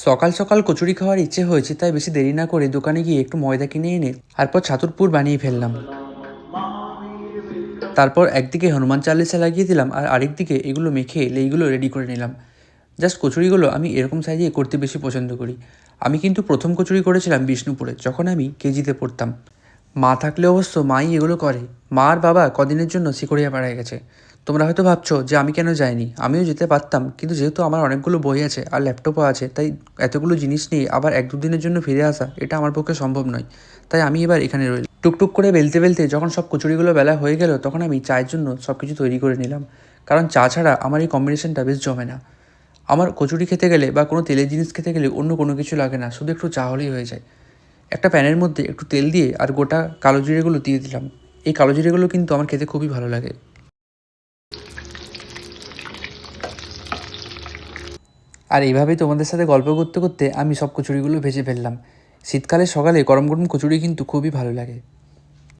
সকাল সকাল কচুরি খাওয়ার ইচ্ছে হয়েছে, তাই বেশি দেরি না করে দোকানে গিয়ে একটু ময়দা কিনে এনে তারপর ছাতুর পুর বানিয়ে ফেললাম। তারপর একদিকে হনুমান চালিসা লাগিয়ে দিলাম আর আরেকদিকে এগুলো মেখে লেইগুলো রেডি করে নিলাম। জাস্ট কচুরিগুলো আমি এরকম সাইজে করতে বেশি পছন্দ করি। আমি কিন্তু প্রথম কচুরি করেছিলাম বিষ্ণুপুরে, যখন আমি কেজিতে পড়তাম। মা থাকলে অবশ্য মাই এগুলো করে। মা আর বাবা কদিনের জন্য শিকড়িয়া পাড়ায় গেছে। তোমরা হয়তো ভাবছো যে আমি কেন যাইনি, আমিও যেতে পারতাম, কিন্তু যেহেতু আমার অনেকগুলো বই আছে আর ল্যাপটপও আছে, তাই এতগুলো জিনিস নিয়ে আবার 1-2 দিনের জন্য ফিরে আসা এটা আমার পক্ষে সম্ভব নয়। তাই আমি এবার এখানে রইলাম। টুকটুক করে বেলতে বেলতে যখন সব কচুরিগুলো বেলা হয়ে গেল, তখন আমি চায়ের জন্য সব কিছু তৈরি করে নিলাম। কারণ চা ছাড়া আমার এই কম্বিনেশনটা বেশ জমে না। আমার কচুরি খেতে গেলে বা কোনো তেলের জিনিস খেতে গেলে অন্য কোনো কিছু লাগে না, শুধু একটু চা হলেই হয়ে যায়। একটা প্যানের মধ্যে একটু তেল দিয়ে আর গোটা কালো জিরেগুলো দিয়ে দিলাম। এই কালো জিরেগুলো কিন্তু আমার খেতে খুবই ভালো লাগে। আর এইভাবেই তোমাদের সাথে গল্প করতে করতে আমি সব কচুরিগুলো ভেজে ফেললাম। শীতকালের সকালে গরম গরম কচুরি কিন্তু খুবই ভালো লাগে।